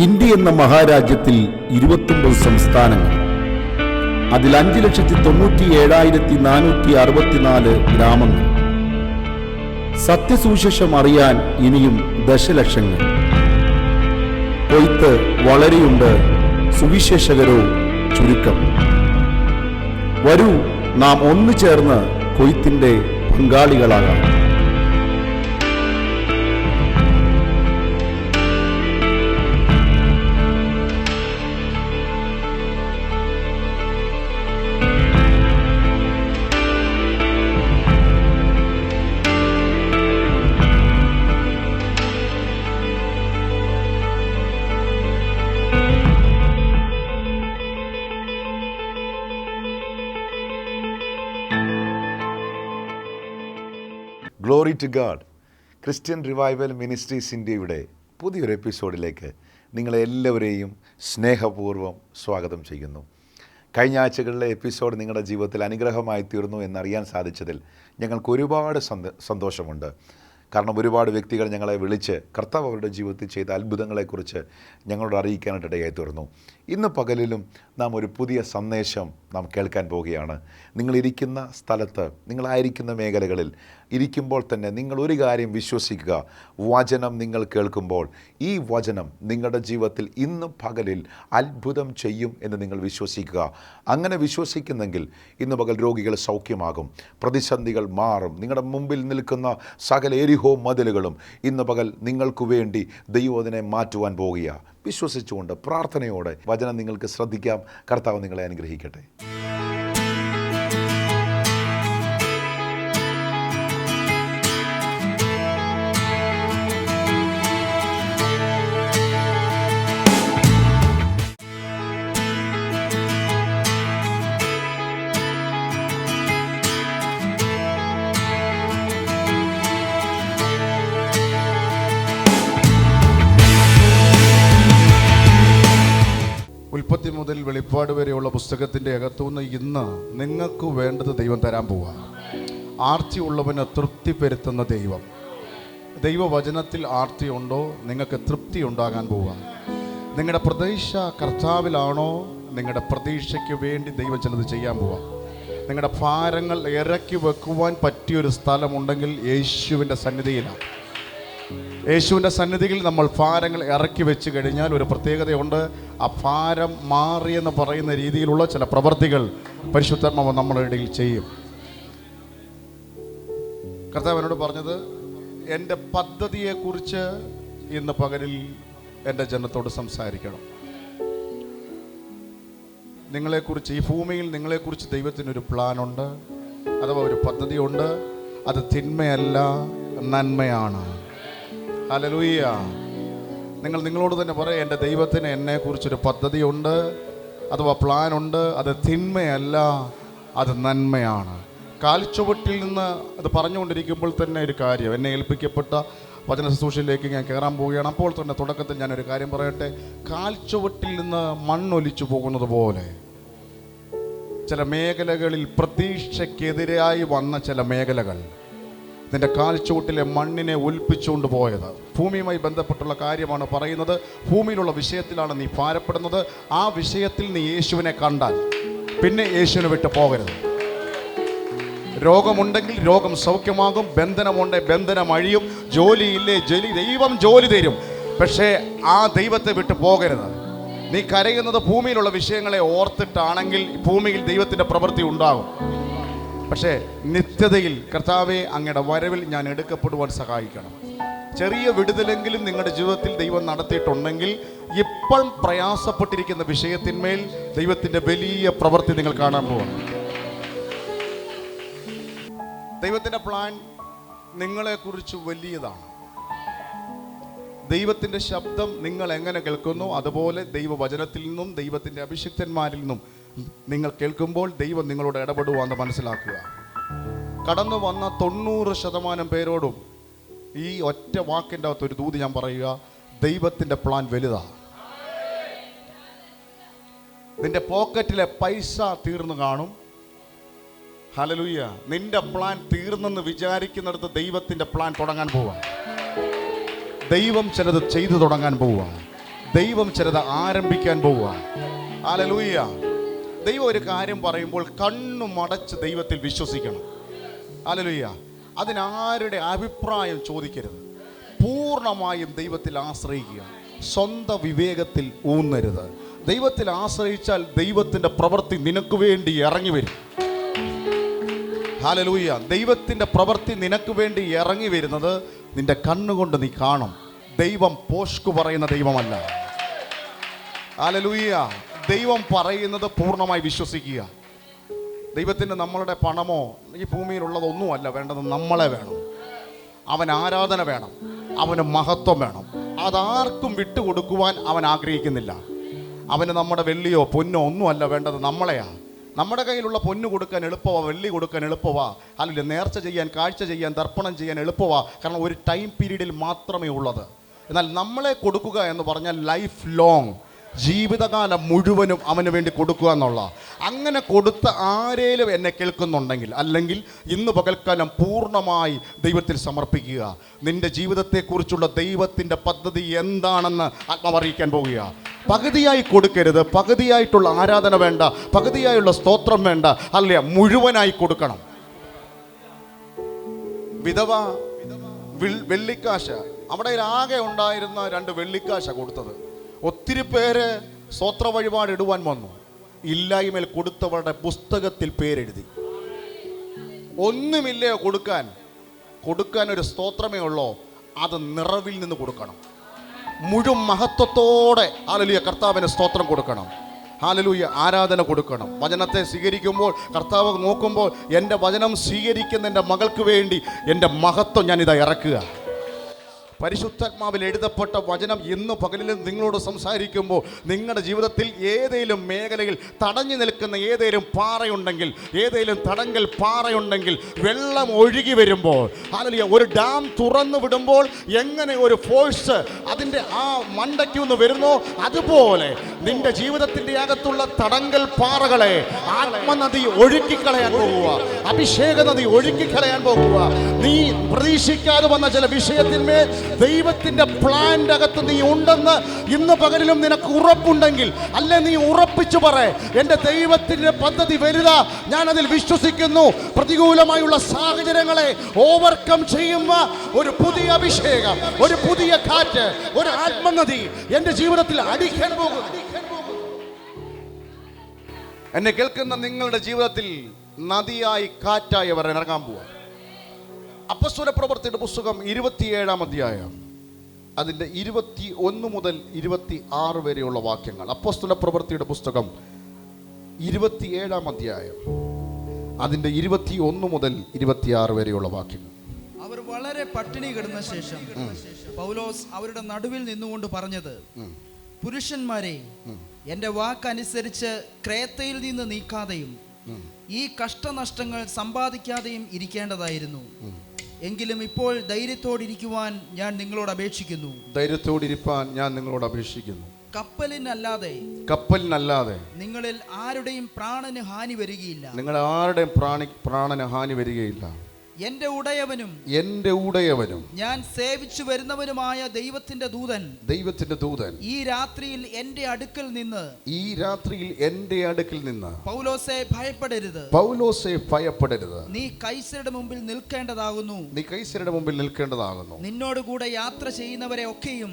India എന്ന മഹാരാജ്യത്തിൽ 29 സംസ്ഥാനങ്ങൾ, അതിൽ 5,97,464 ഗ്രാമങ്ങൾ. സത്യസുവിശേഷം അറിയാൻ ഇനിയും ദശലക്ഷങ്ങൾ. കൊയ്ത്ത് വളരെയുണ്ട്, സുവിശേഷകരോ ചുരുക്കം. വരൂ, നാം ഒന്നു ചേർന്ന് കൊയ്ത്തിന്റെ പങ്കാളികളാകാം. Glory to God. Christian revival ministries ഇന്ത്യയുടെ പുതിയൊരു എപ്പിസോഡിലേക്ക് നിങ്ങളെല്ലാവരെയും സ്നേഹപൂർവ്വം സ്വാഗതം ചെയ്യുന്നു. കഴിഞ്ഞ ആഴ്ചകളിലെ എപ്പിസോഡ് നിങ്ങളുടെ ജീവിതത്തിൽ അനുഗ്രഹമായി തീർന്നു എന്നറിയാൻ സാധിച്ചതിൽ ഞങ്ങൾക്ക് ഒരുപാട് സന്തോഷമുണ്ട്. കാരണം ഒരുപാട് വ്യക്തികൾ ഞങ്ങളെ വിളിച്ച് കർത്താവ് അവരുടെ ജീവിതത്തിൽ ചെയ്ത അത്ഭുതങ്ങളെക്കുറിച്ച് ഞങ്ങളോട് അറിയിക്കാനായിട്ട് ഇടയായി തീർന്നു. ഇന്ന് പകലിലും നാം ഒരു പുതിയ സന്ദേശം നാം കേൾക്കാൻ പോവുകയാണ്. നിങ്ങളിരിക്കുന്ന സ്ഥലത്ത്, നിങ്ങളായിരിക്കുന്ന മേഖലകളിൽ ഇരിക്കുമ്പോൾ തന്നെ നിങ്ങൾ ഒരു കാര്യം വിശ്വസിക്കുക. വചനം നിങ്ങൾ കേൾക്കുമ്പോൾ ഈ വചനം നിങ്ങളുടെ ജീവിതത്തിൽ ഇന്ന് പകലിൽ അത്ഭുതം ചെയ്യും എന്ന് നിങ്ങൾ വിശ്വസിക്കുക. അങ്ങനെ വിശ്വസിക്കുന്നെങ്കിൽ ഇന്ന് പകൽ രോഗികൾ സൗഖ്യമാകും, പ്രതിസന്ധികൾ മാറും. നിങ്ങളുടെ മുമ്പിൽ നിൽക്കുന്ന സകല എരിഹോ മതിലുകളും ഇന്ന് പകൽ നിങ്ങൾക്ക് വേണ്ടി ദൈവം അതിനെ മാറ്റുവാൻ പോകുക. വിശ്വസിച്ചുകൊണ്ട് പ്രാർത്ഥനയോടെ വചനം നിങ്ങൾക്ക് ശ്രദ്ധിക്കാം. കർത്താവ് നിങ്ങളെ അനുഗ്രഹിക്കട്ടെ. ഉൽപ്പത്തി മുതൽ വെളിപ്പാട് വരെയുള്ള പുസ്തകത്തിൻ്റെ അകത്തുനിന്ന് ഇന്ന് നിങ്ങൾക്ക് വേണ്ടത് ദൈവം തരാൻ പോവുക. ആർത്തി ഉള്ളവന് തൃപ്തി വരുത്തുന്ന ദൈവം. ദൈവവചനത്തിൽ ആർത്തി ഉണ്ടോ, നിങ്ങൾക്ക് തൃപ്തി ഉണ്ടാകാൻ പോവുക. നിങ്ങളുടെ പ്രതീക്ഷ കർത്താവിലാണോ, നിങ്ങളുടെ പ്രതീക്ഷയ്ക്ക് വേണ്ടി ദൈവം ചിലത് ചെയ്യാൻ പോവുക. നിങ്ങളുടെ ഭാരങ്ങൾ ഇറക്കി വെക്കുവാൻ പറ്റിയൊരു സ്ഥലമുണ്ടെങ്കിൽ യേശുവിൻ്റെ സന്നിധിയിലാണ്. യേശുവിൻ്റെ സന്നിധിയിൽ നമ്മൾ ഭാരങ്ങൾ ഇറക്കി വെച്ച് കഴിഞ്ഞാൽ ഒരു പ്രത്യേകതയുണ്ട്. ആ ഭാരം മാറിയെന്ന് പറയുന്ന രീതിയിലുള്ള ചില പ്രവർത്തികൾ പരിശുദ്ധാത്മാവ് നമ്മുടെ ഇടയിൽ ചെയ്യും. കർത്താവ് എന്നോട് പറഞ്ഞത്, എൻ്റെ പദ്ധതിയെക്കുറിച്ച് ഇന്ന് പകലിൽ എൻ്റെ ജനത്തോട് സംസാരിക്കണം. നിങ്ങളെക്കുറിച്ച്, ഈ ഭൂമിയിൽ നിങ്ങളെക്കുറിച്ച് ദൈവത്തിനൊരു പ്ലാനുണ്ട്, അഥവാ ഒരു പദ്ധതിയുണ്ട്. അത് തിന്മയല്ല, നന്മയാണ്. ഹല്ലേലൂയ. നിങ്ങളോട് തന്നെ പറയാം, എൻ്റെ ദൈവത്തിന് എന്നെക്കുറിച്ചൊരു പദ്ധതിയുണ്ട്, അഥവാ പ്ലാനുണ്ട്. അത് തിന്മയല്ല, അത് നന്മയാണ്. കാൽച്ചുവട്ടിൽ നിന്ന് അത് പറഞ്ഞുകൊണ്ടിരിക്കുമ്പോൾ തന്നെ ഒരു കാര്യം, എന്നെ ഏൽപ്പിക്കപ്പെട്ട വചന ശുശ്രൂഷയിലേക്ക് ഞാൻ കയറാൻ പോവുകയാണ്. അപ്പോൾ തന്നെ തുടക്കത്തിൽ ഞാനൊരു കാര്യം പറയട്ടെ. കാൽച്ചുവട്ടിൽ നിന്ന് മണ്ണൊലിച്ചു പോകുന്നത് പോലെ ചില മേഖലകളിൽ പ്രതീക്ഷയ്ക്കെതിരായി വന്ന ചില മേഖലകൾ നിന്റെ കാൽച്ചുവട്ടിലെ മണ്ണിനെ ഒലിപ്പിച്ചുകൊണ്ട് പോയത്. ഭൂമിയുമായി ബന്ധപ്പെട്ടുള്ള കാര്യമാണ് പറയുന്നത്. ഭൂമിയിലുള്ള വിഷയത്തിലാണ് നീ ഭാരപ്പെടുന്നത്. ആ വിഷയത്തിൽ നീ യേശുവിനെ കണ്ടാൽ പിന്നെ യേശുവിനെ വിട്ട് പോകരുത്. രോഗമുണ്ടെങ്കിൽ രോഗം സൗഖ്യമാകും, ബന്ധനമുണ്ടെങ്കിൽ ബന്ധനം അഴിയും, ജോലിയില്ലേ ദൈവം ജോലി തരും. പക്ഷേ ആ ദൈവത്തെ വിട്ട് പോകരുത്. നീ കരയുന്നത് ഭൂമിയിലുള്ള വിഷയങ്ങളെ ഓർത്തിട്ടാണെങ്കിൽ ഭൂമിയിൽ ദൈവത്തിൻ്റെ പ്രവൃത്തി ഉണ്ടാകും. പക്ഷേ നിത്യതയിൽ കർത്താവെ അങ്ങയുടെ വരവിൽ ഞാൻ എടുക്കപ്പെടുവാൻ സഹായിക്കണം. ചെറിയ വിടുതലെങ്കിലും നിങ്ങളുടെ ജീവിതത്തിൽ ദൈവം നടത്തിയിട്ടുണ്ടെങ്കിൽ ഇപ്പോൾ പ്രയാസപ്പെട്ടിരിക്കുന്ന വിഷയത്തിന്മേൽ ദൈവത്തിൻ്റെ വലിയ പ്രവൃത്തി നിങ്ങൾ കാണാൻ പോകണം. ദൈവത്തിൻ്റെ പ്ലാൻ നിങ്ങളെക്കുറിച്ച് വലിയതാണ്. ദൈവത്തിൻ്റെ ശബ്ദം നിങ്ങൾ എങ്ങനെ കേൾക്കുന്നു, അതുപോലെ ദൈവവചനത്തിൽ നിന്നും ദൈവത്തിൻ്റെ അഭിഷിക്തന്മാരിൽ നിന്നും നിങ്ങൾ കേൾക്കുമ്പോൾ ദൈവം നിങ്ങളോട് ഇടപെടുവാന്ന് മനസ്സിലാക്കുക. കടന്നു വന്ന 90% പേരോടും ഈ ഒറ്റ വാക്കിൻ്റെ അകത്ത് ഒരു ദൂത് ഞാൻ പറയുക: ദൈവത്തിൻ്റെ പ്ലാൻ വലുതാണ്. നിന്റെ പോക്കറ്റിലെ പൈസ തീർന്നു കാണും. ഹല്ലേലൂയ. നിന്റെ പ്ലാൻ തീർന്നെന്ന് വിചാരിക്കുന്നിടത്ത് ദൈവത്തിൻ്റെ പ്ലാൻ തുടങ്ങാൻ പോവാ. ദൈവം ചിലത് ചെയ്തു തുടങ്ങാൻ പോവുക. ദൈവം ചിലത് ആരംഭിക്കാൻ പോവുക. ഹല്ലേലൂയ. ദൈവം ഒരു കാര്യം പറയുമ്പോൾ കണ്ണു മടച്ച് ദൈവത്തിൽ വിശ്വസിക്കണം. ഹല്ലേലൂയ. അതിനാരുടെ അഭിപ്രായം ചോദിക്കരുത്. പൂർണ്ണമായും ദൈവത്തിൽ ആശ്രയിക്കുക. സ്വന്തം വിവേകത്തിൽ ഊന്നരുത്. ദൈവത്തിൽ ആശ്രയിച്ചാൽ ദൈവത്തിൻ്റെ പ്രവൃത്തി നിനക്ക് വേണ്ടി ഇറങ്ങി വരും. ഹല്ലേലൂയ. ദൈവത്തിൻ്റെ പ്രവൃത്തി നിനക്ക് വേണ്ടി ഇറങ്ങി വരുന്നത് നിന്റെ കണ്ണുകൊണ്ട് നീ കാണും. ദൈവം പോഷ്കു പറയുന്ന ദൈവമല്ല. ഹല്ലേലൂയ. ദൈവം പറയുന്നത് പൂർണ്ണമായി വിശ്വസിക്കുക. ദൈവത്തിന് നമ്മളുടെ പണമോ ഈ ഭൂമിയിലുള്ളതൊന്നുമല്ല വേണ്ടത്, നമ്മളെ വേണം. അവൻ ആരാധന വേണം, അവന് മഹത്വം വേണം. അതാർക്കും വിട്ടുകൊടുക്കുവാൻ അവൻ ആഗ്രഹിക്കുന്നില്ല. അവന് നമ്മുടെ വെള്ളിയോ പൊന്നോ ഒന്നുമല്ല വേണ്ടത്, നമ്മളെയാ. നമ്മുടെ കയ്യിലുള്ള പൊന്ന് കൊടുക്കാൻ എളുപ്പമാ, വെള്ളി കൊടുക്കാൻ എളുപ്പമാ, അല്ലെങ്കിൽ നേർച്ച ചെയ്യാൻ, കാഴ്ച ചെയ്യാൻ, തർപ്പണം ചെയ്യാൻ എളുപ്പമാ. കാരണം ഒരു ടൈം പീരീഡിൽ മാത്രമേ ഉള്ളത്. എന്നാൽ നമ്മളെ കൊടുക്കുക എന്ന് പറഞ്ഞാൽ ലൈഫ് ലോങ്, ജീവിതകാലം മുഴുവനും അവന് വേണ്ടി കൊടുക്കുക എന്നുള്ള. അങ്ങനെ കൊടുത്ത ആരേലും എന്നെ കേൾക്കുന്നുണ്ടെങ്കിൽ, അല്ലെങ്കിൽ ഇന്ന് പകൽക്കാലം പൂർണ്ണമായി ദൈവത്തിൽ സമർപ്പിക്കുക. നിന്റെ ജീവിതത്തെക്കുറിച്ചുള്ള ദൈവത്തിൻ്റെ പദ്ധതി എന്താണെന്ന് ആത്മാവറിയിക്കാൻ പോവുക. പകുതിയായി കൊടുക്കരുത്. പകുതിയായിട്ടുള്ള ആരാധന വേണ്ട, പകുതിയായുള്ള സ്തോത്രം വേണ്ട, അല്ല, മുഴുവനായി കൊടുക്കണം. വിധവ വെള്ളിക്കാശ്, അവിടെ ആകെ ഉണ്ടായിരുന്ന 2 വെള്ളിക്കാശ കൊടുത്തത്. ഒത്തിരി പേര് സ്തോത്ര വഴിപാട് ഇടുവാൻ വന്നു. ഇല്ലായ്മയിൽ കൊടുത്തവരുടെ പുസ്തകത്തിൽ പേരെഴുതി. ഒന്നുമില്ലയോ കൊടുക്കാൻ ഒരു സ്തോത്രമേ ഉള്ളോ, അത് നിറവിൽ നിന്ന് കൊടുക്കണം. മുഴുവൻ മഹത്വത്തോടെ ഹല്ലേലൂയ കർത്താവിന് സ്തോത്രം കൊടുക്കണം. ഹല്ലേലൂയ ആരാധന കൊടുക്കണം. വചനത്തെ സ്വീകരിക്കുമ്പോൾ കർത്താവ് നോക്കുമ്പോൾ എൻ്റെ വചനം സ്വീകരിക്കുന്ന എൻ്റെ മകൾക്ക് വേണ്ടി എൻ്റെ മഹത്വം ഞാനിതാ ഇറക്കുക. പരിശുദ്ധാത്മാവിൽ എഴുതപ്പെട്ട വചനം ഇന്ന് പകലിലും നിങ്ങളോട് സംസാരിക്കുമ്പോൾ നിങ്ങളുടെ ജീവിതത്തിൽ ഏതെങ്കിലും മേഖലയിൽ തടഞ്ഞു നിൽക്കുന്ന ഏതെങ്കിലും പാറയുണ്ടെങ്കിൽ, ഏതെങ്കിലും തടങ്കൽ പാറയുണ്ടെങ്കിൽ, വെള്ളം ഒഴുകി വരുമ്പോൾ, അല്ലെങ്കിൽ ഒരു ഡാം തുറന്നു വിടുമ്പോൾ എങ്ങനെ ഒരു ഫോഴ്സ് അതിൻ്റെ ആ മണ്ടയ്ക്ക് നിന്ന് വരുന്നോ, അതുപോലെ നിന്റെ ജീവിതത്തിൻ്റെ അകത്തുള്ള തടങ്കൽ പാറകളെ ആത്മനദി ഒഴുക്കിക്കളയാൻ പോകുക. അഭിഷേക നദി ഒഴുക്കിക്കളയാൻ പോകുക. നീ പ്രതീക്ഷിക്കാതെ വന്ന ചില വിഷയത്തിന്മേൽ ദൈവത്തിന്റെ പ്ലാന്റെ അകത്ത് നീ ഉണ്ടെന്ന് ഇന്ന് പകലിലും നിനക്ക് ഉറപ്പുണ്ടെങ്കിൽ, അല്ലെ നീ ഉറപ്പിച്ചു പറ, എൻ്റെ ദൈവത്തിന്റെ പദ്ധതി വലുതാ, ഞാൻ അതിൽ വിശ്വസിക്കുന്നു. പ്രതികൂലമായുള്ള സാഹചര്യങ്ങളെ ഓവർകം ചെയ്യുന്ന ഒരു പുതിയ അഭിഷേകം, ഒരു പുതിയ കാറ്റ്, ഒരു ആത്മനദി എൻ്റെ ജീവിതത്തിൽ അടിക്കാൻ പോകും. എന്നെ കേൾക്കുന്ന നിങ്ങളുടെ ജീവിതത്തിൽ നദിയായി കാറ്റായി അവർ ഇറങ്ങാൻ പോവാ. അപ്പോസ്തലപ്രവൃത്തിയുടെ പുസ്തകം 27-ാം അധ്യായം അതിൻ്റെ 21 മുതൽ 26 വരെയുള്ള വാക്യങ്ങൾ. അപ്പോസ്തലപ്രവൃത്തിയുടെ പുസ്തകം 27-ാം അധ്യായം അതിൻ്റെ 21 മുതൽ 26 വരെയുള്ള വാക്യങ്ങൾ. അവർ വളരെ പട്ടിണി കിടന്ന ശേഷം പൗലോസ് അവരുടെ നടുവിൽ നിന്നുകൊണ്ട് പറഞ്ഞത്, പുരുഷന്മാരെ, എൻ്റെ വാക്കനുസരിച്ച് ക്രേത്തയിൽ നിന്ന് നീക്കാതെയും ഈ കഷ്ടനഷ്ടങ്ങൾ സമ്പാദിക്കാതെയും ഇരിക്കേണ്ടതായിരുന്നു. എങ്കിലും ഇപ്പോൾ ധൈര്യത്തോടിരിക്കുവാൻ ഞാൻ നിങ്ങളോട് അപേക്ഷിക്കുന്നു. ധൈര്യത്തോടിരിപ്പാൻ ഞാൻ നിങ്ങളോട് അപേക്ഷിക്കുന്നു. കപ്പലിനല്ലാതെ നിങ്ങളിൽ ആരുടെയും പ്രാണന് ഹാനി വരികയില്ല. നിങ്ങളുടെ ആരുടെയും പ്രാണന് ഹാനി വരികയില്ല. എന്റെ ഉടയവനും ഞാൻ സേവിച്ചു വരുന്നവനുമായ ദൈവത്തിന്റെ ദൂതൻ ഈ രാത്രിയിൽ എന്റെ അടുക്കൽ നിന്ന് പൗലോസേ ഭയപ്പെടരുത്. നീ കൈസരുടെ മുമ്പിൽ നിൽക്കേണ്ടതാകുന്നു. നിന്നോടുകൂടെ യാത്ര ചെയ്യുന്നവരെ ഒക്കെയും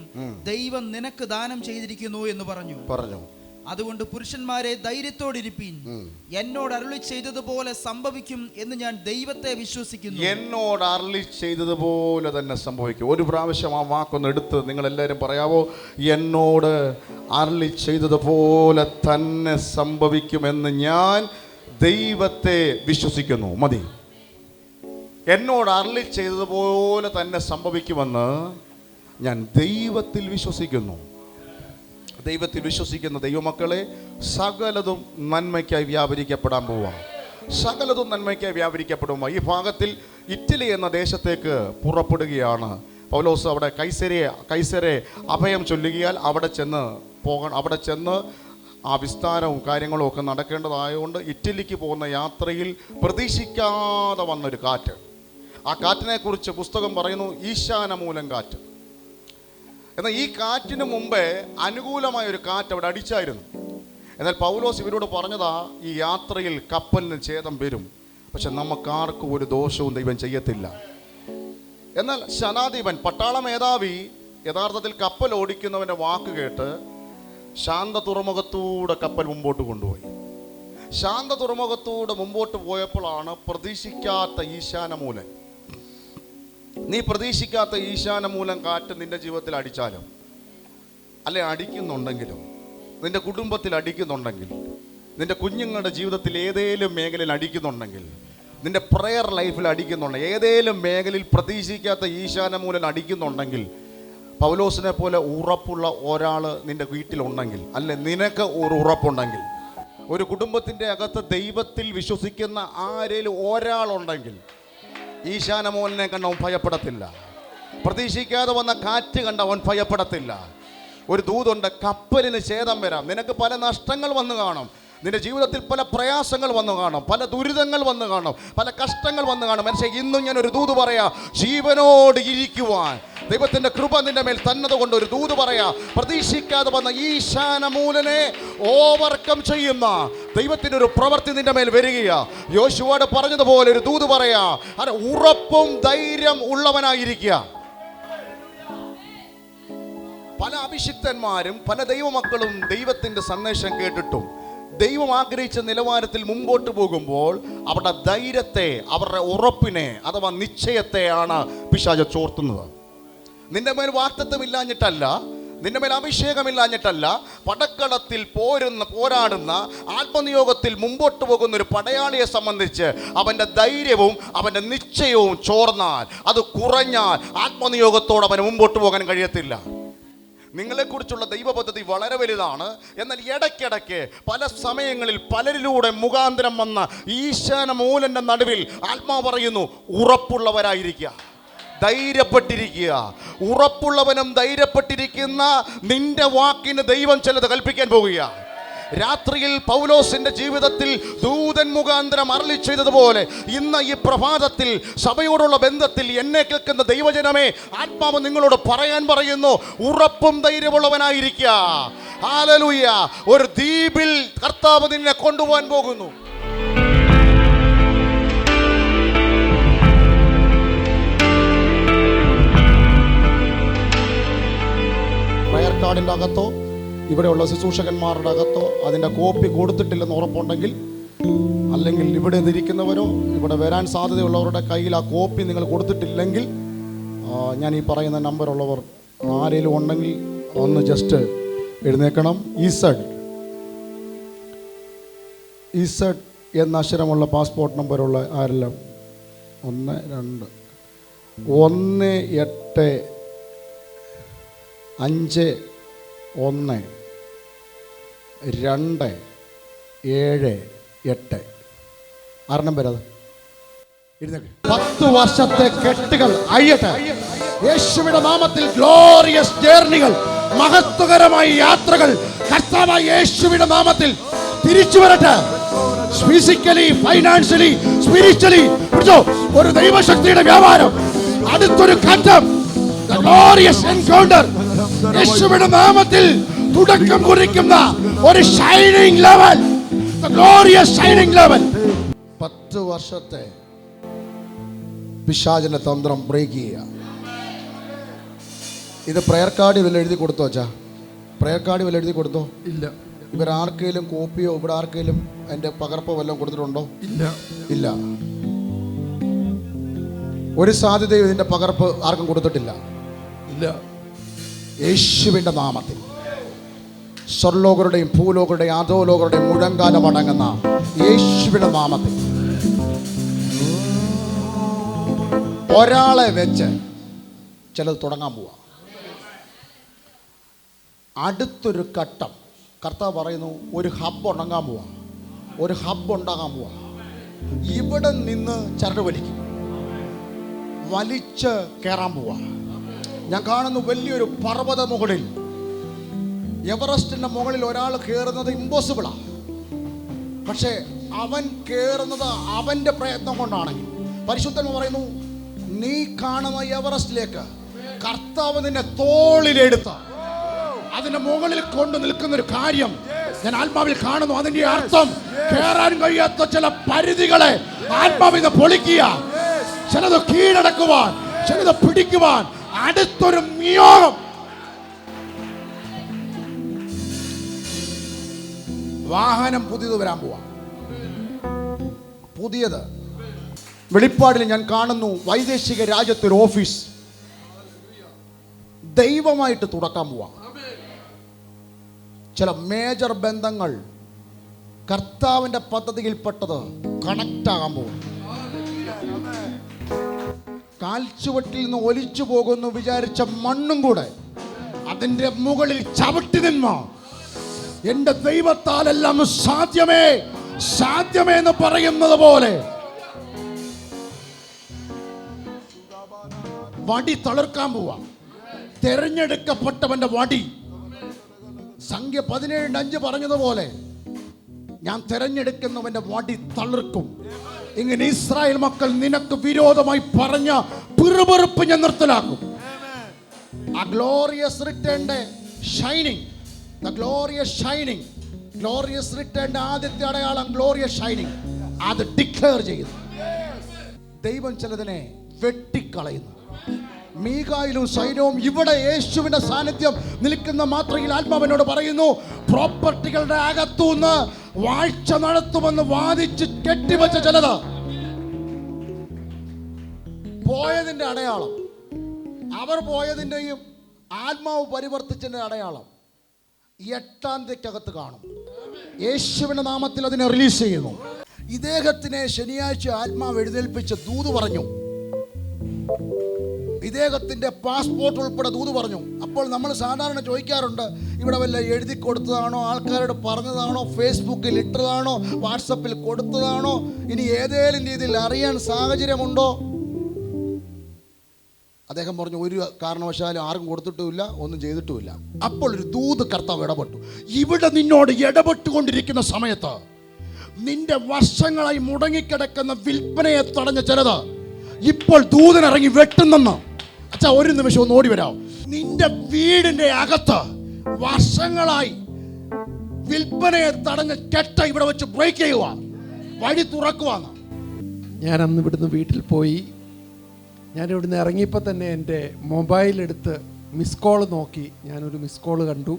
ദൈവം നിനക്ക് ദാനം ചെയ്തിരിക്കുന്നു എന്ന് പറഞ്ഞു. അതുകൊണ്ട് പുരുഷന്മാരെ, ധൈര്യത്തോടിരിപ്പീൻ. എന്നോട് അരുളി ചെയ്തതുപോലെ സംഭവിക്കും എന്ന് ഞാൻ ദൈവത്തെ വിശ്വസിക്കുന്നു. എന്നോട് അരുളി ചെയ്തതുപോലെ തന്നെ സംഭവിക്കും. ഒരു പ്രാവശ്യം ആ വാക്കൊന്ന് എടുത്ത് നിങ്ങൾ എല്ലാവരും പറയാവോ? എന്നോട് അരുളി ചെയ്തതുപോലെ തന്നെ സംഭവിക്കുമെന്ന് ഞാൻ ദൈവത്തെ വിശ്വസിക്കുന്നു. മതി. എന്നോട് അരുളി ചെയ്തതുപോലെ തന്നെ സംഭവിക്കുമെന്ന് ഞാൻ ദൈവത്തിൽ വിശ്വസിക്കുന്നു. ദൈവത്തിൽ വിശ്വസിക്കുന്ന ദൈവമക്കളെ, സകലതും നന്മയ്ക്കായി വ്യാപരിക്കപ്പെടാൻ പോവാം. ഈ ഭാഗത്തിൽ ഇറ്റലി എന്ന ദേശത്തേക്ക് പുറപ്പെടുകയാണ് പൗലോസ്. അവിടെ കൈസരെ അഭയം ചൊല്ലുകയാൽ അവിടെ ചെന്ന് ആ വിസ്താരവും കാര്യങ്ങളും ഒക്കെ നടക്കേണ്ടതായതുകൊണ്ട് ഇറ്റലിക്ക് പോകുന്ന യാത്രയിൽ പ്രതീക്ഷിക്കാതെ വന്നൊരു കാറ്റ്. ആ കാറ്റിനെ കുറിച്ച് പുസ്തകം പറയുന്നു, ഈശാനമൂലം കാറ്റ്. എന്നാൽ ഈ കാറ്റിന് മുമ്പേ അനുകൂലമായ ഒരു കാറ്റ് അവിടെ അടിച്ചായിരുന്നു. എന്നാൽ പൗലോസ് ഇവരോട് പറഞ്ഞതാ, ഈ യാത്രയിൽ കപ്പലിന് ഛേദം വരും, പക്ഷെ നമുക്കാർക്കും ഒരു ദോഷവും ദൈവം ചെയ്യത്തില്ല. എന്നാൽ ശനാധിപൻ പട്ടാള മേധാവി യഥാർത്ഥത്തിൽ കപ്പൽ ഓടിക്കുന്നവൻ്റെ വാക്ക് കേട്ട് ശാന്ത തുറമുഖത്തൂടെ കപ്പൽ മുമ്പോട്ട് കൊണ്ടുപോയി. ശാന്ത തുറമുഖത്തൂടെ മുമ്പോട്ട് പോയപ്പോഴാണ് പ്രതീക്ഷിക്കാത്ത ഈശാനമൂലൻ. നീ പ്രതീക്ഷിക്കാത്ത ഈശാനമൂലം കാറ്റ് നിന്റെ ജീവിതത്തിൽ അടിച്ചാലും, അല്ലെ അടിക്കുന്നുണ്ടെങ്കിലും, നിന്റെ കുടുംബത്തിൽ അടിക്കുന്നുണ്ടെങ്കിൽ, നിന്റെ കുഞ്ഞുങ്ങളുടെ ജീവിതത്തിൽ ഏതേലും മേഖലയിൽ അടിക്കുന്നുണ്ടെങ്കിൽ, നിന്റെ പ്രെയർ ലൈഫിൽ അടിക്കുന്നുണ്ടെങ്കിൽ, ഏതേലും മേഖലയിൽ പ്രതീക്ഷിക്കാത്ത ഈശാനമൂലൻ അടിക്കുന്നുണ്ടെങ്കിൽ, പൗലോസിനെ പോലെ ഉറപ്പുള്ള ഒരാൾ നിന്റെ വീട്ടിലുണ്ടെങ്കിൽ, അല്ലെ നിനക്ക് ഒരു ഉറപ്പുണ്ടെങ്കിൽ, ഒരു കുടുംബത്തിൻ്റെ അകത്ത് ദൈവത്തിൽ വിശ്വസിക്കുന്ന ആരേലും ഒരാളുണ്ടെങ്കിൽ, ഈശാനമൂലനെ കണ്ട അവൻ ഭയപ്പെടത്തില്ല. പ്രതീക്ഷിക്കാതെ വന്ന കാറ്റ് കണ്ട അവൻ ഭയപ്പെടത്തില്ല. ഒരു ദൂതുണ്ട്, കപ്പലിന് ഛേദം വരാം. നിനക്ക് പല നഷ്ടങ്ങൾ വന്നു കാണും, നിന്റെ ജീവിതത്തിൽ പല പ്രയാസങ്ങൾ വന്നു കാണും, പല ദുരിതങ്ങൾ വന്നു കാണും, പല കഷ്ടങ്ങൾ വന്നു കാണും. മനുഷ്യ, ഇന്നും ഞാൻ ഒരു ദൂത് പറയാ, ജീവനോട് ഇരിക്കുവാൻ ദൈവത്തിന്റെ കൃപ നിന്റെ മേൽ തന്നത് കൊണ്ട് ഒരു ദൂത് പറയാ. പ്രതീക്ഷിക്കാതെ വന്ന ഈശാനമൂലനെ ഓവർകം ചെയ്യുന്ന ദൈവത്തിന്റെ ഒരു പ്രവൃത്തി നിന്റെ മേൽ വരികയാ. യോശുവയോട് പറഞ്ഞതുപോലെ ഒരു ദൂത് പറയാ, അത് ഉറപ്പും ധൈര്യം ഉള്ളവനായിരിക്കുക. പല അഭിഷിക്തന്മാരും പല ദൈവമക്കളും ദൈവത്തിന്റെ സന്ദേശം കേട്ടിട്ടും ദൈവം ആഗ്രഹിച്ച നിലവാരത്തിൽ മുമ്പോട്ട് പോകുമ്പോൾ അവരുടെ ധൈര്യത്തെ, അവരുടെ ഉറപ്പിനെ അഥവാ നിശ്ചയത്തെയാണ് പിശാച് ചോർത്തുന്നത്. നിന്റെ മേൽ വാഗ്ദത്തമില്ലാഞ്ഞിട്ടല്ല, നിന്റെ മേൽ അഭിഷേകമില്ലാഞ്ഞിട്ടല്ല, പടക്കളത്തിൽ പോരാടുന്ന ആത്മനിയോഗത്തിൽ മുമ്പോട്ട് പോകുന്ന ഒരു പടയാളിയെ സംബന്ധിച്ച് അവൻ്റെ ധൈര്യവും അവൻ്റെ നിശ്ചയവും ചോർന്നാൽ, അത് കുറഞ്ഞാൽ ആത്മനിയോഗത്തോടെ അവന് മുമ്പോട്ട് പോകാൻ കഴിയത്തില്ല. നിങ്ങളെക്കുറിച്ചുള്ള ദൈവ പദ്ധതി വളരെ വലുതാണ്. എന്നാൽ ഇടയ്ക്കിടയ്ക്ക് പല സമയങ്ങളിൽ പലരിലൂടെ മുഖാന്തരം വന്ന ഈശാനമൂലൻ്റെ നടുവിൽ ആത്മാവ് പറയുന്നു, ഉറപ്പുള്ളവരായിരിക്കുക, ധൈര്യപ്പെട്ടിരിക്കുക. ഉറപ്പുള്ളവനും ധൈര്യപ്പെട്ടിരിക്കുന്ന നിന്റെ വാക്കിന് ദൈവം ചിലത് കൽപ്പിക്കാൻ പോകുക. രാത്രിയിൽ പൗലോസിന്റെ ജീവിതത്തിൽ ദൂതൻ മുഖാന്തരം അരുളി ചെയ്തതുപോലെ ഇന്ന് ഈ പ്രഭാതത്തിൽ സഭയോടുള്ള ബന്ധത്തിൽ എന്നെ കേൾക്കുന്ന ദൈവജനമേ, ആത്മാവ് നിങ്ങളോട് പറയാൻ പറയുന്നു, ഉറപ്പും ധൈര്യമുള്ളവനായിരിക്കുക. ഹല്ലേലൂയ. ഒരു ദ്വീപിൽ കർത്താവ് നിന്നെ കൊണ്ടുപോകാൻ പോകുന്നു. പ്രയർ കാർഡിൻ്റെ അകത്തോ ഇവിടെയുള്ള ശുശ്രൂഷകന്മാരുടെ അകത്തോ അതിൻ്റെ കോപ്പി കൊടുത്തിട്ടില്ലെന്ന് ഉറപ്പുണ്ടെങ്കിൽ, അല്ലെങ്കിൽ ഇവിടെ ഇരിക്കുന്നവരോ ഇവിടെ വരാൻ സാധ്യതയുള്ളവരുടെ കയ്യിൽ ആ കോപ്പി നിങ്ങൾ കൊടുത്തിട്ടില്ലെങ്കിൽ, ഞാൻ ഈ പറയുന്ന നമ്പറുള്ളവർ ആരെങ്കിലും ഉണ്ടെങ്കിൽ ഒന്ന് ജസ്റ്റ് എഴുന്നേക്കണം. ഇസഡ് എന്ന അക്ഷരമുള്ള പാസ്പോർട്ട് നമ്പറുള്ള ആരെല്ലാം? 1 2 1 8 5 1 2 7 8. ആരണം പേരത് 10 വർഷത്തെ കെട്ടുകൾ അഴിയട്ടെ യേശുവിന്റെ നാമത്തിൽ. ഗ്ലോറിയസ് ജേർണികൾ, മഹത്വകരമായ യാത്രകൾ കർത്താവായ യേശുവിന്റെ നാമത്തിൽ തിരിച്ചു വരട്ടെ. ഫിസിക്കലി, ഫൈനാൻഷ്യലി, സ്പിരിച്വലി ഒരു ദൈവശക്തിയുടെ വ്യാപാരം, അടുത്തൊരു ഘട്ടം, ഗ്ലോറിയസ് എൻകൗണ്ടർ യേശുവിന്റെ നാമത്തിൽ തുടക്കം കുറിക്കുന്ന ഒരു shining level, glorious shining level. 10 വർഷത്തെ പിശാചിന്റെ തന്ത്രം ബ്രേക്ക് ചെയ്യുക. ഇത് പ്രയർ കാർഡിൽ വല്ല എഴുതി കൊടുത്തോ? അച്ഛാ, പ്രയർ കാർഡിൽ വല്ല എഴുതി കൊടുത്തോ? ഇല്ല. ഇവരാർക്കെങ്കിലും കോപ്പിയോ ഇവിടെ ആർക്കെങ്കിലും അതിന്റെ പകർപ്പോ വല്ലതും കൊടുത്തിട്ടുണ്ടോ? ഇല്ല. ഒരു സാധ്യതയും ഇതിന്റെ പകർപ്പ് ആർക്കും കൊടുത്തിട്ടില്ല. ഇല്ല. യേശുവിന്റെ നാമത്തിൽ സ്വർലോകരുടെയും ഭൂലോകരുടെയും അധോലോകരുടെയും മുഴങ്കാലം അടങ്ങുന്ന യേശുവിന്റെ നാമത്തിൽ ഒരാളെ വെച്ച് ചിലത് തുടങ്ങാൻ പോവാ. അടുത്തൊരു ഘട്ടം കർത്താവ് പറയുന്നു, ഒരു ഹബ്ബ് ഉണ്ടാകാൻ പോവാ. ഒരു ഹബ്ബ് ഉണ്ടാകാൻ പോവാ. ഇവിടെ നിന്ന് ചരട് വലിച്ച് കയറാൻ പോവാ. ഞാൻ കാണുന്നു വലിയൊരു പർവ്വത മുകളിൽ, എവറസ്റ്റിന്റെ മുകളിൽ ഒരാൾ കയറുന്നത് ഇമ്പോസിബിളാണ്. പക്ഷേ അവൻ കയറുന്നത് അവന്റെ പ്രയത്നം കൊണ്ടാണെങ്കിൽ, പരിശുദ്ധൻ പറയുന്നു, നീ കാണുന്ന എവറസ്റ്റിലേക്ക് കർത്താവ് നിന്നെ തോളിലെടുത്ത അതിന്റെ മുകളിൽ കൊണ്ട് നിൽക്കുന്ന ഒരു കാര്യം ഞാൻ ആത്മാവിൽ കാണുന്നു. അതിന്റെ അർത്ഥം കേറാൻ കഴിയാത്ത ചില പരിധികളെ ആത്മാവിൽ പൊളിക്കുക, ചിലത് കീഴടക്കുവാൻ, ചിലത് പിടിക്കുവാൻ അടുത്തൊരു നിയോഗം. വാഹനം പുതിയത് വരാൻ പോവാ, പുതിയത്. വെളിപ്പാടിൽ ഞാൻ കാണുന്നു വൈദേശിക രാജ്യത്തൊരു ഓഫീസ് ദൈവമായിട്ട് തുടക്കാൻ പോവാ. ചില മേജർ ബന്ധങ്ങൾ കർത്താവിന്റെ പദ്ധതിയിൽപ്പെട്ടത് കണക്റ്റ് ആകാൻ പോകും. കാൽച്ചുവട്ടിൽ നിന്ന് ഒലിച്ചു പോകുന്നു വിചാരിച്ച മണ്ണും കൂടെ അതിന്റെ മുകളിൽ ചവിട്ടി നിന്നോ എന്റെ ദൈവത്താലെല്ലാം സാധ്യമേ സാധ്യമേ എന്ന് പറയുന്നത് പോലെ വടി തളിർക്കാൻ പോവാ. തെരഞ്ഞെടുക്കപ്പെട്ടവന്റെ വടി. സംഖ്യ 17:5 പറഞ്ഞതുപോലെ ഞാൻ തെരഞ്ഞെടുക്കുന്നവന്റെ വടി തളിർക്കും. ഇങ്ങനെ ഇസ്രായേൽ മക്കൾ നിനക്ക് വിരോധമായി പറഞ്ഞ പിറുപിറുപ്പ് ഞാൻ നിർത്തലാക്കും. ആ ഗ്ലോറിയസ് റിട്ടേണിന്റെ shining, the glorious shining, glorious റിട്ടേണിന്റെ ആദ്യത്തെ അടയാളം ഗ്ലോറിയസ് ഷൈനിങ്. അത് ഡിക്ലെയർ ചെയ്യുന്നു. ദൈവം ചിലതിനെ വെട്ടിക്കളയുന്നു. മീഖായിലും സൈന്യവും ഇവിടെ യേശുവിന്റെ സാന്നിധ്യം നിൽക്കുന്ന മാത്രയിൽ ആത്മാവിനോട് പറയുന്നു, പ്രോപ്പർട്ടികളുടെ അകത്തുനിന്ന് വാഴ്ച നടത്തുമെന്ന് വാദിച്ച് കെട്ടിവെച്ച ചിലത് പോയതിന്റെ അടയാളം, അവർ പോയതിന്റെയും ആത്മാവ് പരിവർത്തിച്ചതിന്റെ അടയാളം 8-ാം തീയതിക്കകത്ത് കാണും. യേശുവിന്റെ നാമത്തിൽ അതിനെ റിലീസ് ചെയ്യുന്നു. ഇദ്ദേഹത്തിനെ ശനിയാഴ്ച ആത്മാവ് എഴുന്നേൽപ്പിച്ച് ദൂത് പറഞ്ഞു. ഇദ്ദേഹത്തിന്റെ പാസ്പോർട്ട് ഉൾപ്പെടെ ദൂത് പറഞ്ഞു. അപ്പോൾ നമ്മൾ സാധാരണ ചോദിക്കാറുണ്ട്, ഇവിടെ വല്ല എഴുതി കൊടുത്തതാണോ, ആൾക്കാരോട് പറഞ്ഞതാണോ, ഫേസ്ബുക്കിൽ ഇട്ടതാണോ, വാട്സപ്പിൽ കൊടുത്തതാണോ, ഇനി ഏതെങ്കിലും രീതിയിൽ അറിയാൻ സാഹചര്യമുണ്ടോ? അദ്ദേഹം പറഞ്ഞു, ഒരു കാരണവശാലും ആർക്കും കൊടുത്തിട്ടുമില്ല, ഒന്നും ചെയ്തിട്ടുമില്ല. അപ്പോൾ ഒരു ദൂത് കർത്താവ് ഇടപെട്ടു. ഇവിടെ നിന്നോട് ഇടപെട്ടുകൊണ്ടിരിക്കുന്ന സമയത്ത് നിന്റെ വർഷങ്ങളായി മുടങ്ങിക്കിടക്കുന്ന വിൽപ്പനയെ തടഞ്ഞ ചിലത് ഇപ്പോൾ ദൂതനിറങ്ങി വെട്ടുന്നെന്ന്. അച്ഛാ, ഒരു നിമിഷം ഒന്ന് ഓടി വരാം. നിന്റെ വീടിന്റെ അകത്ത് വർഷങ്ങളായി വിൽപ്പനയെ തടഞ്ഞ കെട്ട ഇവിടെ വെച്ച് ബ്രേക്ക് ചെയ്യുക, വഴി തുറക്കുവാന്ന്. ഞാൻ അന്ന് ഇവിടുന്ന് വീട്ടിൽ പോയി. ഞാൻ ഇവിടുന്ന് ഇറങ്ങിയപ്പോൾ തന്നെ എൻ്റെ മൊബൈലെടുത്ത് മിസ് കോൾ നോക്കി. ഞാനൊരു മിസ് കോൾ കണ്ടു.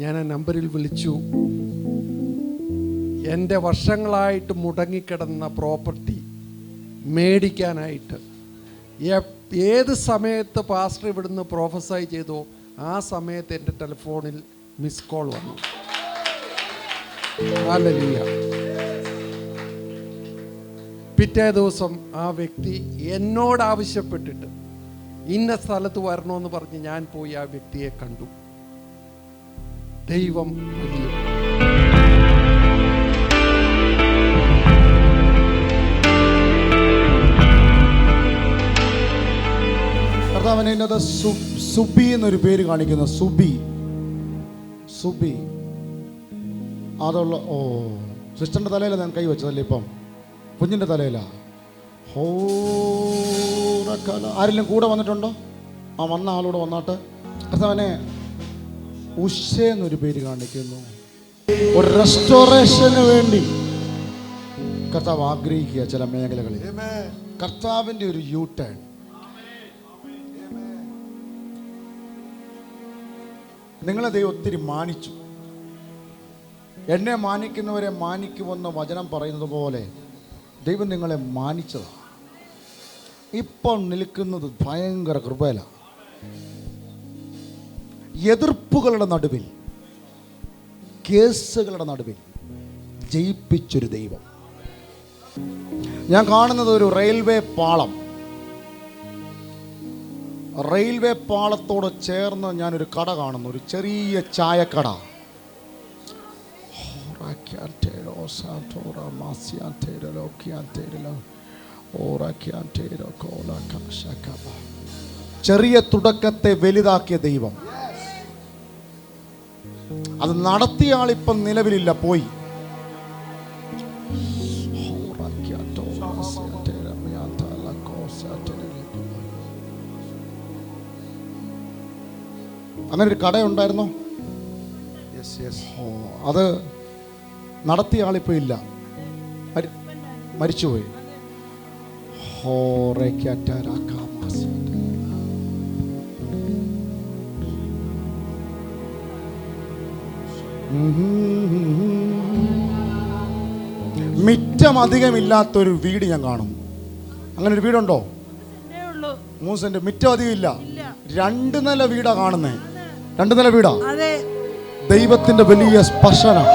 ഞാൻ ആ നമ്പറിൽ വിളിച്ചു. എൻ്റെ വർഷങ്ങളായിട്ട് മുടങ്ങിക്കിടന്ന പ്രോപ്പർട്ടി മേടിക്കാനായിട്ട് ഏത് സമയത്ത് പാസ്റ്റർ ഇവിടുന്ന് പ്രൊഫസൈ ചെയ്തോ ആ സമയത്ത് എൻ്റെ ടെലിഫോണിൽ മിസ് കോൾ വന്നു. ഹല്ലേലൂയ. പിറ്റേ ദിവസം ആ വ്യക്തി എന്നോട് ആവശ്യപ്പെട്ടിട്ട് ഇന്ന സ്ഥലത്ത് വരണമെന്ന് പറഞ്ഞ് ഞാൻ പോയി ആ വ്യക്തിയെ കണ്ടു. ദൈവം വലിയ. കർത്താവിനെ സുബി എന്നൊരു പേര് കാണിക്കുന്ന സുബി അതുള്ള സിസ്റ്ററിന്റെ തലയിലാണ് ഞാൻ കൈ വെച്ചതല്ലേ, ഇപ്പം കുഞ്ഞിന്റെ തലയിലാ. ആരെങ്കിലും കൂടെ വന്നിട്ടുണ്ടോ? ആ വന്ന ആളോട് വന്നാട്ട്. കർത്താവിനെ ഉഷ എന്നൊരു പേര് കാണിക്കുന്നു. ഒരു റെസ്റ്റോറേഷന് വേണ്ടി കർത്താവ് ആഗ്രഹിക്കുക ചില മേഖലകളിൽ. കർത്താവിന്റെ ഒരു യു ടേൺ. നിങ്ങളെ ദൈവം ഒത്തിരി മാനിച്ചു. എന്നെ മാനിക്കുന്നവരെ മാനിക്കുമെന്ന് വചനം പറയുന്നത് പോലെ ദൈവം നിങ്ങളെ മാനിച്ചതാണ്. ഇപ്പോൾ നിൽക്കുന്നത് ഭയങ്കര കൃപയിലാണ്. എതിർപ്പുകളുടെ നടുവിൽ, കേസുകളുടെ നടുവിൽ ജയിപ്പിച്ചൊരു ദൈവം. ഞാൻ കാണുന്നത് ഒരു റെയിൽവേ പാളം. റെയിൽവേ പാളത്തോട് ചേർന്ന് ഞാനൊരു കട കാണുന്നു, ഒരു ചെറിയ ചായക്കട. ചെറിയ തുടക്കത്തെ വലുതാക്കിയ ദൈവം. അത് നടത്തിയ ആളിപ്പം നിലവിലില്ല, പോയി. അങ്ങനെ ഒരു കടയുണ്ടായിരുന്നോ? Yes yes. ഓ, അത് നടത്തിയ ആളിപ്പോൾ ഇല്ല, മരിച്ചുപോയി. മിറ്റം അധികമില്ലാത്തൊരു വീട് ഞാൻ കാണും. അങ്ങനെ ഒരു വീടുണ്ടോ? 3 സെന്റ്. മിറ്റം അധികം ഇല്ല, 2 നില വീടാ കാണുന്നേ. 2 നില വീടാ. ദൈവത്തിന്റെ വലിയ സ്പർശനം.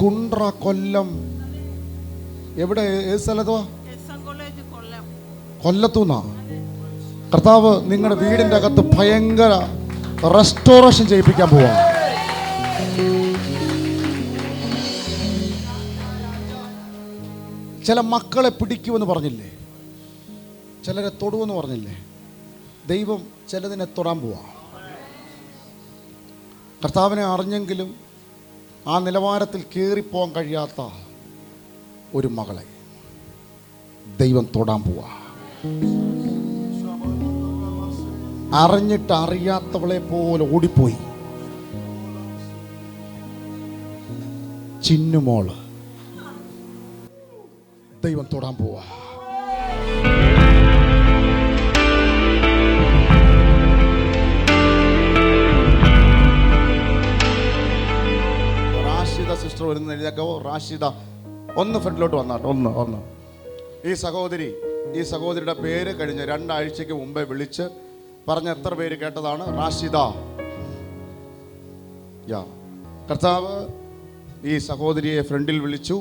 കുണ്ട്ര, കൊല്ലം. എവിടെ? ഏത് സ്ഥലത്തോ? കൊല്ലത്തൂന്നാ. കർത്താവ് നിങ്ങളുടെ വീടിന്റെ അകത്ത് ഭയങ്കര റെസ്റ്റോറേഷൻ ചെയ്യിപ്പിക്കാൻ പോവാ. ചില മക്കളെ പിടിക്കുമെന്ന് പറഞ്ഞില്ലേ, ചിലരെ തൊടുവെന്ന് പറഞ്ഞില്ലേ. ദൈവം ചിലതിനെ തൊടാൻ പോവാ. കർത്താവിനെ അറിഞ്ഞെങ്കിലും ആ നിലവാരത്തിൽ കയറിപ്പോകാൻ കഴിയാത്ത ഒരു മകളെ ദൈവം തൊടാൻ പോവാ. അറിഞ്ഞിട്ട് അറിയാത്തവളെ പോലെ ഓടിപ്പോയി. ചിന്നുമോള് ദൈവം തൊടാൻ പോവാ. റാഷിദ സിസ്റ്റർ വരുന്ന എഴുതിയാക്കോ. റാഷിദ ഒന്ന് ഫ്രണ്ടിലോട്ട് വന്നാട്ടോ. ഒന്ന് ഈ സഹോദരിയുടെ പേര് കഴിഞ്ഞ 2 ആഴ്ചയ്ക്ക് മുമ്പേ വിളിച്ച് പറഞ്ഞ എത്ര പേര് കേട്ടതാണ്? റാഷിദ. കർത്താവ് ഈ സഹോദരിയെ ഫ്രണ്ടിൽ വിളിച്ചു.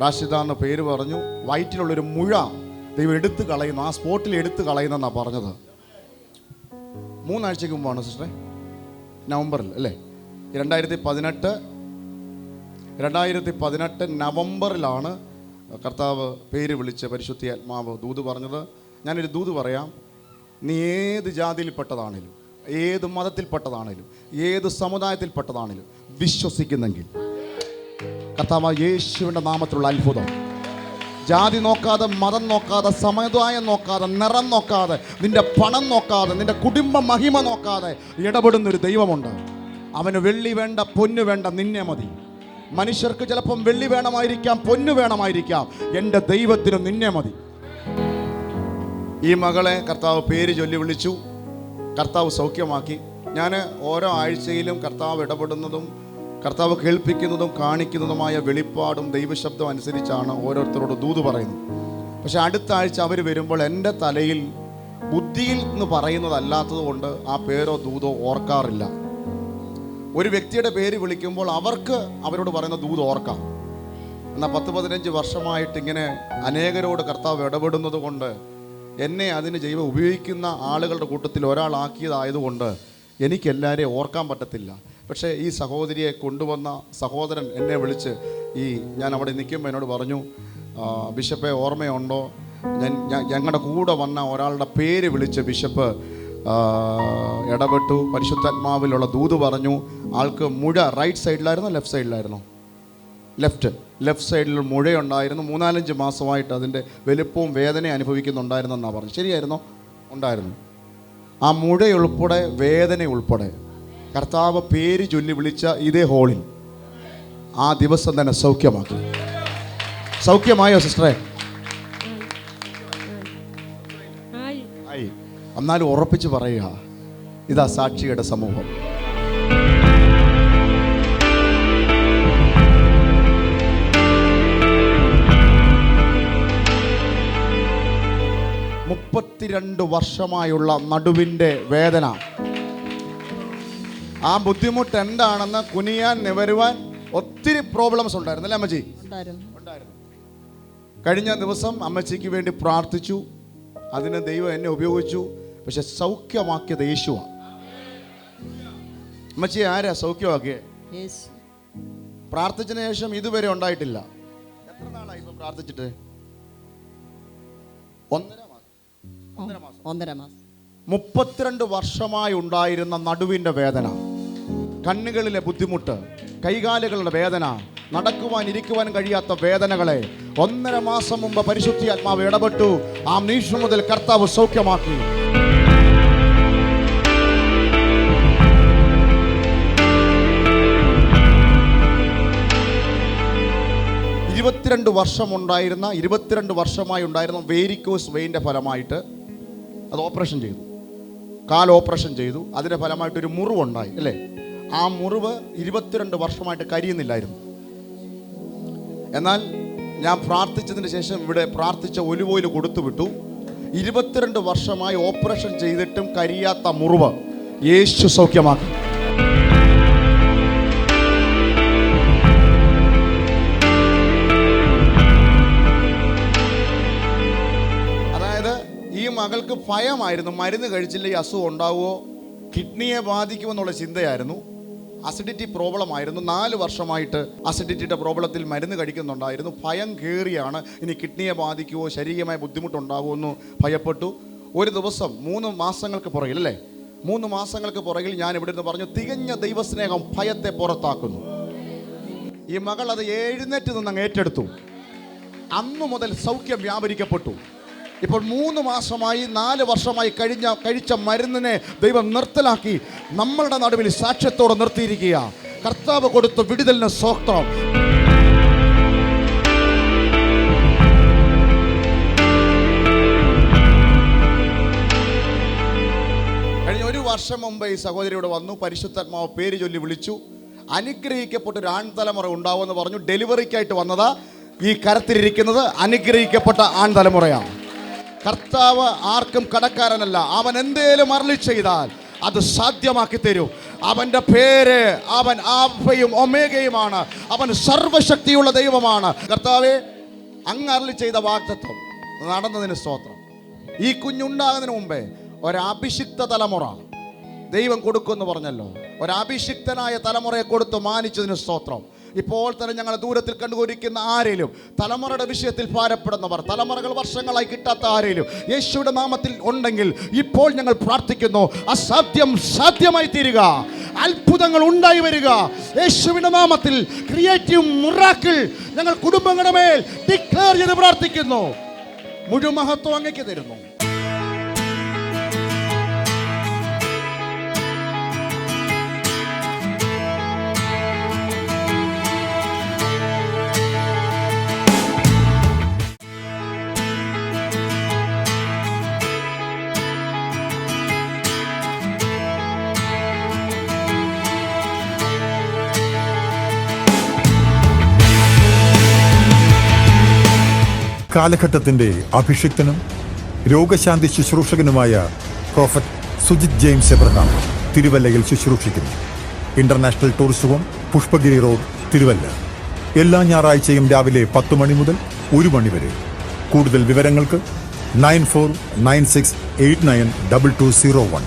റാഷിദ എന്ന പേര് പറഞ്ഞു. വയറ്റിലുള്ളൊരു മുഴ ദൈവം എടുത്തു കളയുന്നു, ആ സ്പോട്ടിൽ എടുത്തു കളയുന്നെന്നാണ് പറഞ്ഞത്. 3 ആഴ്ചയ്ക്ക് മുമ്പാണ് സിസ്റ്ററെ, നവംബറിൽ അല്ലേ? 2018 നവംബറിലാണ് കർത്താവ് പേര് വിളിച്ച് പരിശുദ്ധ ആത്മാവ് ദൂത് പറഞ്ഞത്. ഞാനൊരു ദൂത് പറയാം. നീ ഏത് ജാതിയിൽപ്പെട്ടതാണേലും, ഏത് മതത്തിൽപ്പെട്ടതാണേലും, ഏത് സമുദായത്തിൽപ്പെട്ടതാണേലും വിശ്വസിക്കുന്നെങ്കിൽ കർത്താവ് യേശുവിൻ്റെ നാമത്തിലുള്ള അത്ഭുതം, ജാതി നോക്കാതെ, മതം നോക്കാതെ, സമുദായം നോക്കാതെ, നിറം നോക്കാതെ, നിന്റെ പണം നോക്കാതെ, നിന്റെ കുടുംബ മഹിമ നോക്കാതെ ഇടപെടുന്നൊരു ദൈവമുണ്ട്. അവന് വെള്ളി വേണ്ട, പൊന്നു വേണ്ട, നിന്നെ മതി. മനുഷ്യർക്ക് ചിലപ്പം വെള്ളി വേണമായിരിക്കാം, പൊന്നു വേണമായിരിക്കാം. എൻ്റെ ദൈവത്തിന് നിന്നെ മതി. ഈ മകളെ കർത്താവ് പേര് ചൊല്ലി വിളിച്ചു. കർത്താവ് സൗഖ്യമാക്കി. ഞാൻ ഓരോ ആഴ്ചയിലും കർത്താവ് ഇടപെടുന്നതും കർത്താവ് കേൾപ്പിക്കുന്നതും കാണിക്കുന്നതുമായ വെളിപ്പാടും ദൈവശബ്ദം അനുസരിച്ചാണ് ഓരോരുത്തരോട് ദൂത് പറയുന്നത്. പക്ഷെ അടുത്ത ആഴ്ച അവർ വരുമ്പോൾ എൻ്റെ തലയിൽ ബുദ്ധിയിൽ നിന്ന് പറയുന്നതല്ലാത്തത് കൊണ്ട് ആ പേരോ ദൂതോ ഓർക്കാറില്ല. ഒരു വ്യക്തിയുടെ പേര് വിളിക്കുമ്പോൾ അവർക്ക് അവരോട് പറയുന്ന ദൂത് ഓർക്കാം. എന്നാൽ 10-15 വർഷമായിട്ട് ഇങ്ങനെ അനേകരോട് കർത്താവ് ഇടപെടുന്നത് കൊണ്ട് എന്നെ അതിന് ദൈവം ഉപയോഗിക്കുന്ന ആളുകളുടെ കൂട്ടത്തിൽ ഒരാളാക്കിയതായതുകൊണ്ട് എനിക്കെല്ലാവരെയും ഓർക്കാൻ പറ്റത്തില്ല. പക്ഷേ ഈ സഹോദരിയെ കൊണ്ടുവന്ന സഹോദരൻ എന്നെ വിളിച്ച് ഞാൻ അവിടെ നിൽക്കുമ്പോൾ എന്നോട് പറഞ്ഞു, ബിഷപ്പെ ഓർമ്മയുണ്ടോ, ഞങ്ങളുടെ കൂടെ വന്ന ഒരാളുടെ പേര് വിളിച്ച് ബിഷപ്പ് ഇടപെട്ടു, പരിശുദ്ധാത്മാവിലുള്ള ദൂത് പറഞ്ഞു. ആൾക്ക് മുഴ റൈറ്റ് സൈഡിലായിരുന്നോ ലെഫ്റ്റ് സൈഡിലായിരുന്നോ? ലെഫ്റ്റ് സൈഡിൽ മുഴയുണ്ടായിരുന്നു. 3-4 മാസമായിട്ട് അതിൻ്റെ വലുപ്പവും വേദനയും അനുഭവിക്കുന്നുണ്ടായിരുന്നെന്നാണ് പറഞ്ഞു. ശരിയായിരുന്നോ? ഉണ്ടായിരുന്നു. ആ മുഴയുൾപ്പെടെ വേദന ഉൾപ്പെടെ കർത്താവ് പേര് ചൊല്ലി വിളിച്ച ഇതേ ഹോളിൽ ആ ദിവസം തന്നെ സൗഖ്യമാക്കി. സൗഖ്യമായോ സിസ്റ്ററെ? ആയി. എന്നാലും ഉറപ്പിച്ച് പറയുക, ഇതാ സാക്ഷിയുടെ സമൂഹം. ാ32 വർഷമായുള്ള നടുവിൻ്റെ വേദന. ആ ബുദ്ധിമുട്ട് എന്താണെന്ന് കുനിയാൻ നിവരുവാൻ ഒത്തിരി പ്രോബ്ലംസ് ഉണ്ടായിരുന്നു അല്ലേ അമ്മച്ചി? ഉണ്ടായിരുന്നു. കഴിഞ്ഞ ദിവസം അമ്മച്ചിക്ക് വേണ്ടി പ്രാർത്ഥിച്ചു. അതിന് ദൈവം എന്നെ ഉപയോഗിച്ചു. പക്ഷെ സൗഖ്യമാക്കിയത് യേശുവാണ്. അമ്മച്ചി ആരാ സൗഖ്യമാക്കിയേ? പ്രാർത്ഥിച്ചതിന് ശേഷം ഇതുവരെ ഉണ്ടായിട്ടില്ല. എത്ര നാളായി ഇപ്പം പ്രാർത്ഥിച്ചിട്ട്? 1.5 മാസം. 32 വർഷമായി ഉണ്ടായിരുന്ന നടുവിൻ്റെ വേദന, കണ്ണുകളിലെ ബുദ്ധിമുട്ട്, കൈകാലുകളുടെ വേദന, നടക്കുവാൻ കഴിയാത്ത വേദനകളെ 1.5 മാസം മുമ്പ് പരിശുദ്ധാത്മാവ് ഇടപെട്ടു. ആ നിമിഷം മുതൽ കർത്താവ് സൗഖ്യമാക്കി. ഉണ്ടായിരുന്ന 22 വർഷമായി ഉണ്ടായിരുന്ന വേരിക്കോസ് വെയിൻ്റെ ഫലമായിട്ട് അത് ഓപ്പറേഷൻ ചെയ്തു. കാൽ ഓപ്പറേഷൻ ചെയ്തു. അതിൻ്റെ ഫലമായിട്ടൊരു മുറിവുണ്ടായി അല്ലേ? ആ മുറിവ് 22 വർഷമായിട്ട് കരിയുന്നില്ലായിരുന്നു. എന്നാൽ ഞാൻ പ്രാർത്ഥിച്ചതിന് ശേഷം ഇവിടെ പ്രാർത്ഥിച്ച ഒലിവ് ഓയിൽ കൊടുത്തു വിട്ടു. 22 വർഷമായി ഓപ്പറേഷൻ ചെയ്തിട്ടും കരിയാത്ത മുറിവ് യേശു സൗഖ്യമാക്കി. ഈ മകൾക്ക് ഭയമായിരുന്നു, മരുന്ന് കഴിച്ചില്ല ഈ അസുഖം ഉണ്ടാവുമോ, കിഡ്നിയെ ബാധിക്കുമെന്നുള്ള ചിന്തയായിരുന്നു. അസിഡിറ്റി പ്രോബ്ലം ആയിരുന്നു. 4 വർഷമായിട്ട് അസിഡിറ്റിയുടെ പ്രോബ്ലത്തിൽ മരുന്ന് കഴിക്കുന്നുണ്ടായിരുന്നു. ഭയം കയറിയാണ്, ഇനി കിഡ്നിയെ ബാധിക്കുമോ, ശാരീരികമായ ബുദ്ധിമുട്ടുണ്ടാകുമോ എന്ന് ഭയപ്പെട്ടു. ഒരു ദിവസം 3 മാസങ്ങൾക്ക് പുറകിൽ അല്ലേ, 3 മാസങ്ങൾക്ക് പുറകിൽ ഞാൻ ഇവിടെ നിന്ന് പറഞ്ഞു, തികഞ്ഞ ദൈവസ്നേഹം ഭയത്തെ പുറത്താക്കുന്നു. ഈ മകൾ അത് എഴുന്നേറ്റ് നിന്ന് ഏറ്റെടുത്തു. അന്നു മുതൽ സൗഖ്യം വ്യാപരിക്കപ്പെട്ടു. ഇപ്പോൾ 3 മാസമായി 4 വർഷമായി കഴിച്ച മരുന്നിനെ ദൈവം നിർത്തലാക്കി നമ്മളുടെ നടുവിൽ സാക്ഷ്യത്തോടെ നിർത്തിയിരിക്കുക. കർത്താവ് കൊടുത്ത വിടുതലിന് സ്തോത്രം. കഴിഞ്ഞ 1 വർഷം മുമ്പ് ഈ സഹോദരിയോട് വന്നു. പരിശുദ്ധാത്മാവ് പേര് ചൊല്ലി വിളിച്ചു. അനുഗ്രഹിക്കപ്പെട്ട ഒരു ആൺതലമുറ ഉണ്ടാവുമെന്ന് പറഞ്ഞു. ഡെലിവറിക്കായിട്ട് വന്നതാ. ഈ കരത്തിലിരിക്കുന്നത് അനുഗ്രഹിക്കപ്പെട്ട ആൺതലമുറയാണ്. കർത്താവ് ആർക്കും കടക്കാരനല്ല. അവൻ എന്തേലും അരുളി ചെയ്താൽ അത് സാധ്യമാക്കി തരും. അവൻ്റെ പേര് അവൻ ആൽഫയും ഒമേഗയുമാണ്. അവൻ സർവശക്തിയുള്ള ദൈവമാണ്. കർത്താവേ, അങ്ങ് അരുളി ചെയ്ത വാഗ്ദത്തം നടന്നതിന് സ്തോത്രം. ഈ കുഞ്ഞുണ്ടാകുന്നതിന് മുമ്പേ ഒരഭിഷിക്ത തലമുറ ദൈവം കൊടുക്കുമെന്ന് പറഞ്ഞല്ലോ. ഒരഭിഷിക്തനായ തലമുറയെ കൊടുത്ത് മാനിച്ചതിന് സ്തോത്രം. ഇപ്പോൾ തന്നെ ഞങ്ങൾ ദൂരത്തിൽ കണ്ടുകൊണ്ടിരിക്കുന്ന ആരെങ്കിലും തലമുറയുടെ വിഷയത്തിൽ ഭാരപ്പെടുന്നവർ, തലമുറകൾ വർഷങ്ങളായി കിട്ടാത്ത ആരെങ്കിലും യേശുവിന്റെ നാമത്തിൽ ഉണ്ടെങ്കിൽ ഇപ്പോൾ ഞങ്ങൾ പ്രാർത്ഥിക്കുന്നു, അസാധ്യം സാധ്യമായി തീരുക, അത്ഭുതങ്ങൾ ഉണ്ടായി വരിക. യേശുവിന്റെ നാമത്തിൽ ക്രിയേറ്റീവ് മിറാക്കിൾ ഞങ്ങൾ കുടുംബങ്ങളുടെ മേൽ ഡിക്ലെയർ ചെയ്ത് പ്രാർത്ഥിക്കുന്നു. മുഴുവൻ മഹത്വം അങ്ങേക്ക് തരുന്നു. കാലഘട്ടത്തിന്റെ അഭിഷിക്തനും രോഗശാന്തി ശുശ്രൂഷകനുമായ പ്രൊഫറ്റ് സുജിത് ജെയിംസ് എബ്രഹാം തിരുവല്ലയിൽ ശുശ്രൂഷിക്കുന്നു. International tourist home, Pushpagiri road, Thiruvalla. എല്ലാ ഞായറാഴ്ചയും രാവിലെ 10 മണി മുതൽ 1 മണി വരെ. കൂടുതൽ വിവരങ്ങൾക്ക് 9496892201.